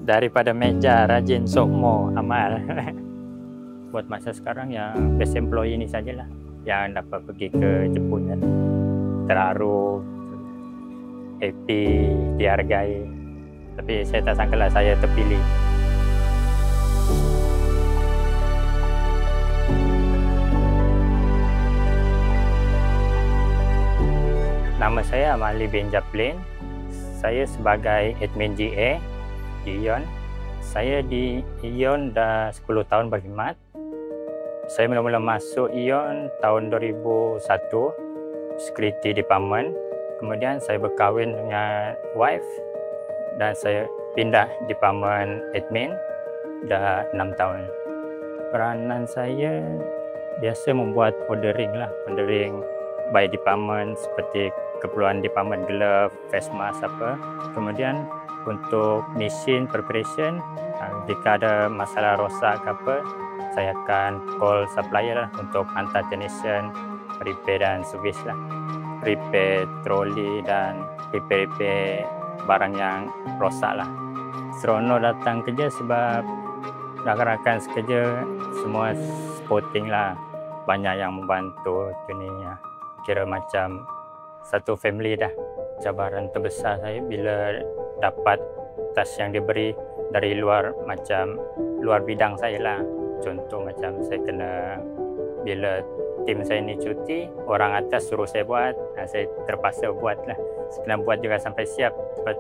Daripada meja rajin sokmo amal. Buat masa sekarang yang best employee ini sajalah yang dapat pergi ke Jepun kan. Terharu, happy, dihargai. Tapi saya tak sangkalah saya terpilih. Nama saya Amali bin Japlin. Saya sebagai admin GA di ION. Saya di ION dah 10 tahun berkhidmat. Saya mula-mula masuk ION tahun 2001, security department. Kemudian saya berkahwin dengan wife dan saya pindah department admin dah 6 tahun. Peranan saya biasa membuat ordering by department seperti keperluan department glove, face mask apa. Kemudian untuk mesin preparation, jika ada masalah rosak ke apa, saya akan call supplier lah untuk hantar technician, repair dan servis lah. Repair troli dan repair barang yang rosak lah. Seronok datang kerja sebab rakan-rakan sekerja semua supporting lah. Banyak yang membantu tu ni. Kira macam satu family dah. Cabaran terbesar saya bila dapat task yang diberi dari luar, macam luar bidang saya lah. Contoh macam saya kena, bila tim saya ni cuti, orang atas suruh saya buat, saya terpaksa buat lah. Saya kena buat juga sampai siap,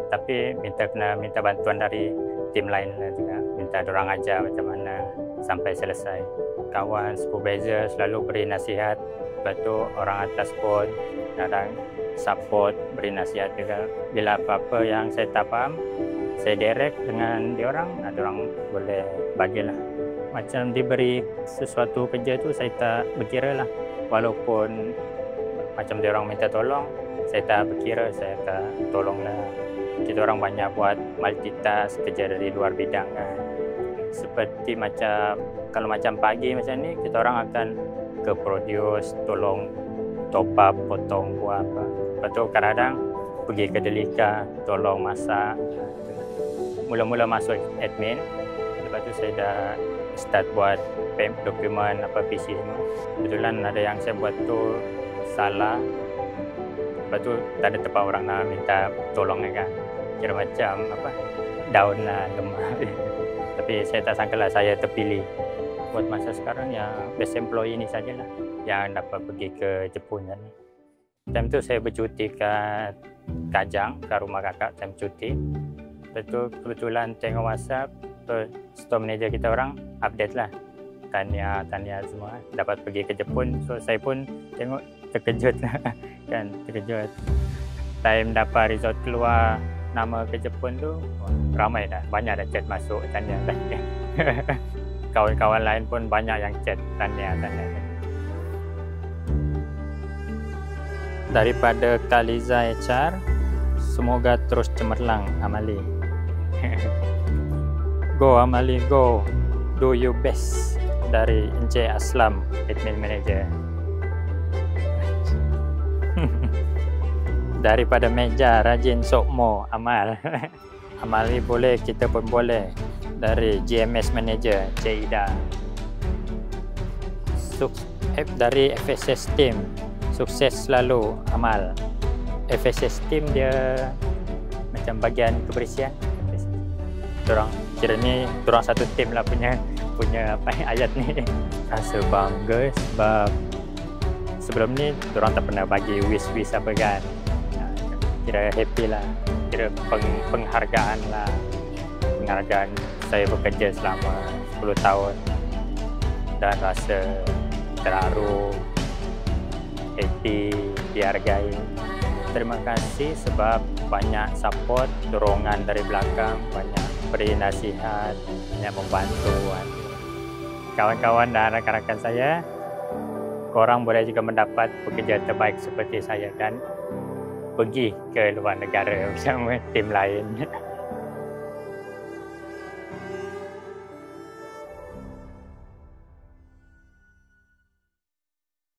tapi kena minta bantuan dari tim lain lah juga. Minta dorang ajar macam mana sampai selesai. Kawan, supervisor selalu beri nasihat. Lepas tu orang atas pun kadang support, beri nasihat juga. Bila apa-apa yang saya tak faham, saya direct dengan diorang, diorang boleh bagilah. Macam diberi sesuatu kerja tu saya tak berkira lah. Walaupun macam diorang minta tolong, saya tak berkira, saya tak tolong lah. Kita orang banyak buat multitask, kerja dari luar bidang kan. Seperti macam, kalau macam pagi macam ni, kita orang akan ke produce, tolong top up, potong buah apa. Lepas tu kadang-kadang pergi ke Delika, tolong masak. Mula-mula masuk admin, lepas tu saya dah start buat dokumen apa PC semua. Kebetulan ada yang saya buat tu salah. Lepas tu tak ada tempat orang nak minta tolong kan. Kira macam apa, down lah, lemah. Tapi saya tak sangkalah saya terpilih. Buat masa sekarang yang best employee ni sajalah yang dapat pergi ke Jepun kan. Time tu saya bercuti kat Kajang, ke rumah kakak, time cuti. Lepas tu kebetulan tengok WhatsApp, store manager kita orang update lah. Tahniah semua dapat pergi ke Jepun. So saya pun tengok terkejut lah kan, terkejut. Time dapat result keluar nama ke Jepun tu, ramai dah, banyak dah chat masuk tahniah. Kawan-kawan lain pun banyak yang chat tahniah. Daripada Kaliza HR, semoga terus cemerlang Amali. Go Amali, go, do your best. Dari Encik Aslam, admin manager. Daripada meja rajin sokmo amal. Amali boleh, kita pun boleh. Dari GMS manager Cik Ida. Dari FSS team, sukses selalu Amal. FSS team dia macam bagian kebersihan. Dorang kira ni dorang satu tim lah punya apa ayat ni. Rasa bangga sebab sebelum ni dorang tak pernah bagi wish apa kan. Kira happy lah, kira penghargaan lah. Penghargaan saya bekerja selama 10 tahun dan rasa terharu, happy, dihargai. Terima kasih sebab banyak support, dorongan dari belakang, banyak beri nasihat, banyak membantu. Kawan-kawan dan rakan-rakan saya, korang boleh juga mendapat pekerja terbaik seperti saya dan pergi ke luar negara bersama tim lain.